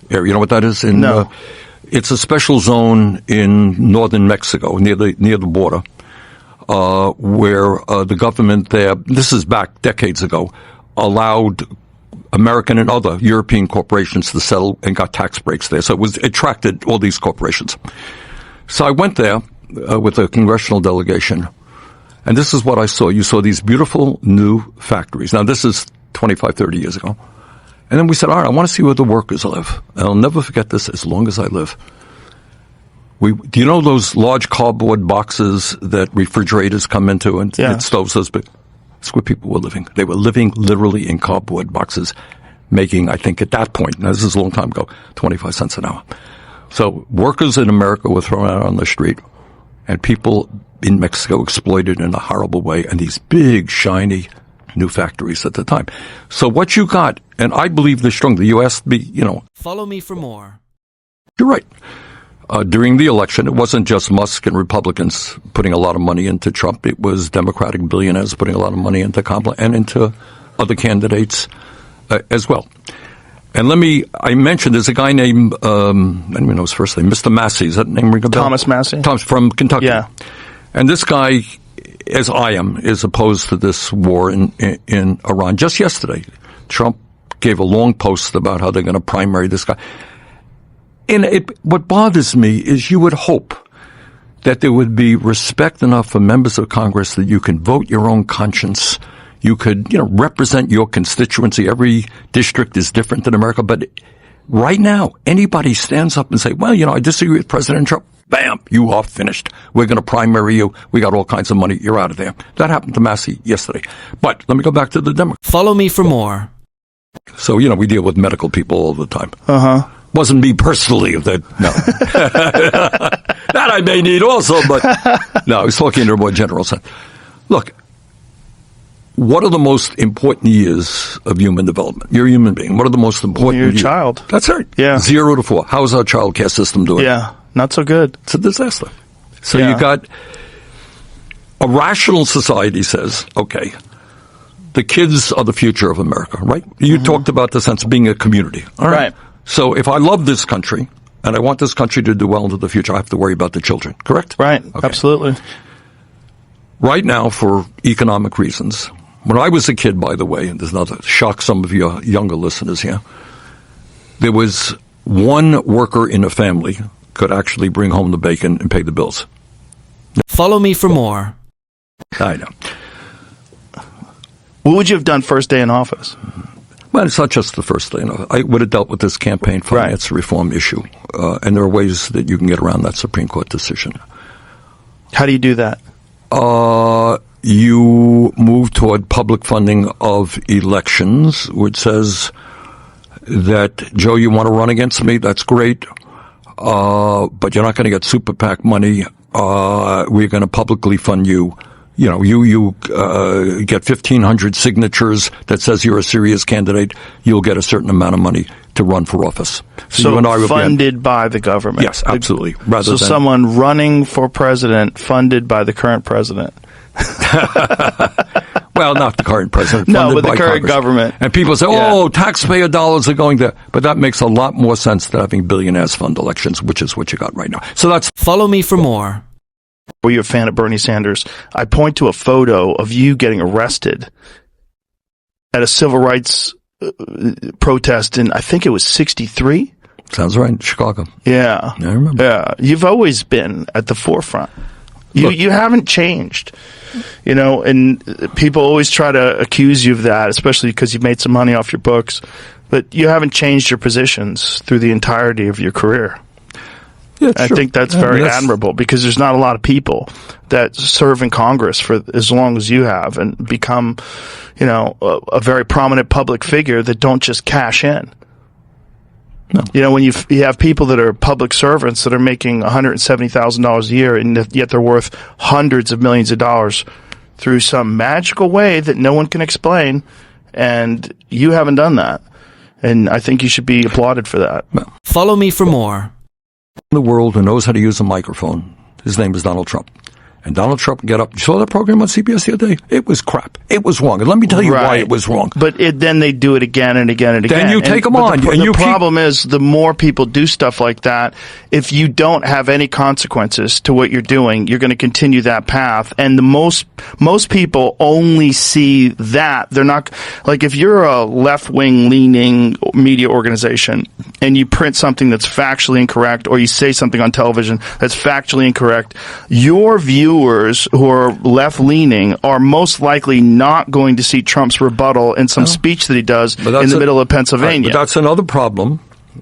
area. You know what that is? No. It's a special zone in northern Mexico, near the border, where the government there, this is back decades ago, allowed American and other European corporations to settle and got tax breaks there. So it attracted all these corporations. So I went there with a congressional delegation, and this is what I saw. You saw these beautiful new factories. Now, this is 25, 30 years ago. And then we said, all right, I want to see where the workers live. And I'll never forget this as long as I live. Do you know those large cardboard boxes that refrigerators come into and stoves those big? That's where people were living. They were living literally in cardboard boxes, making, I think at that point, now this is a long time ago, 25 cents an hour. So workers in America were thrown out on the street, and people in Mexico exploited in a horrible way, and these big, shiny new factories at the time. So what you got, and I believe this strongly, you asked me, Follow me for more. You're right. During the election, it wasn't just Musk and Republicans putting a lot of money into Trump. It was Democratic billionaires putting a lot of money into Kamala and into other candidates as well. And I mentioned there's a guy named, I don't even know his first name, Mr. Massey. Is that name ring a bell? Thomas Massey? Thomas from Kentucky. Yeah. And this guy, as I am, is opposed to this war in Iran. Just yesterday, Trump gave a long post about how they're going to primary this guy. And what bothers me is you would hope that there would be respect enough for members of Congress that you can vote your own conscience. You could, represent your constituency. Every district is different in America. But right now, anybody stands up and say, well, I disagree with President Trump. Bam, you are finished. We're going to primary you. We got all kinds of money. You're out of there. That happened to Massey yesterday. But let me go back to the Democrats. Follow me for more. So, we deal with medical people all the time. Uh-huh. Wasn't me personally. No. That I may need also, but no, I was talking in a more general sense. Look, what are the most important years of human development? You're a human being. What are the most important years? You're a child. That's right. Yeah. 0 to 4. How's our child care system doing? Yeah, not so good. It's a disaster. So you got a rational society says, okay, the kids are the future of America, right? You talked about the sense of being a community. All right. So if I love this country and I want this country to do well into the future, I have to worry about the children, correct? Right. Okay. Absolutely. Right now, for economic reasons, when I was a kid, by the way, and there's not to shock some of your younger listeners here, there was one worker in a family could actually bring home the bacon and pay the bills. Follow me for more. I know. What would you have done first day in office? Well, it's not just the first thing. I would have dealt with this campaign finance reform issue, and there are ways that you can get around that Supreme Court decision. How do you do that? You move toward public funding of elections, which says that, Joe, you want to run against me? That's great, but you're not going to get super PAC money. We're going to publicly fund you. You get 1,500 signatures that says you're a serious candidate, you'll get a certain amount of money to run for office. So funded by the government. Yes, absolutely. So someone running for president funded by the current president. Well, not the current president. No, but the current Congress. Government. And people say, taxpayer dollars are going there. But that makes a lot more sense than having billionaires fund elections, which is what you got right now. So that's... Follow me for more. Were you a fan of Bernie Sanders? I point to a photo of you getting arrested at a civil rights protest in, I think it was 63? Sounds right, Chicago. Yeah. I remember. Yeah. You've always been at the forefront. You haven't changed, and people always try to accuse you of that, especially because you've made some money off your books, but you haven't changed your positions through the entirety of your career. Yeah, I think that's very admirable, because there's not a lot of people that serve in Congress for as long as you have and become, a very prominent public figure that don't just cash in. No. When you have people that are public servants that are making $170,000 a year, and yet they're worth hundreds of millions of dollars through some magical way that no one can explain, and you haven't done that. And I think you should be applauded for that. Follow me for more. In the world who knows how to use a microphone, his name is Donald Trump. and Donald Trump get up. You saw that program on CBS the other day? It was crap. It was wrong. And let me tell you why Right. it was wrong. But then they do it again and again and again. Then you take them but on, The, and the you keep- problem is, the more people do stuff like that, if you don't have any consequences to what you're doing, you're going to continue that path. And the most people only see that. They're not, like, if you're a left-wing leaning media organization and you print something that's factually incorrect, or you say something on television that's factually incorrect, your viewers who are left-leaning are most likely not going to see Trump's rebuttal in some speech that he does in the middle of Pennsylvania. Right, but that's another problem,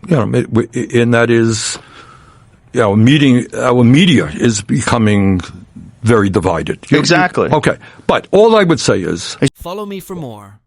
and that is, our media is becoming very divided. Exactly. Okay, but all I would say is, Follow me for more.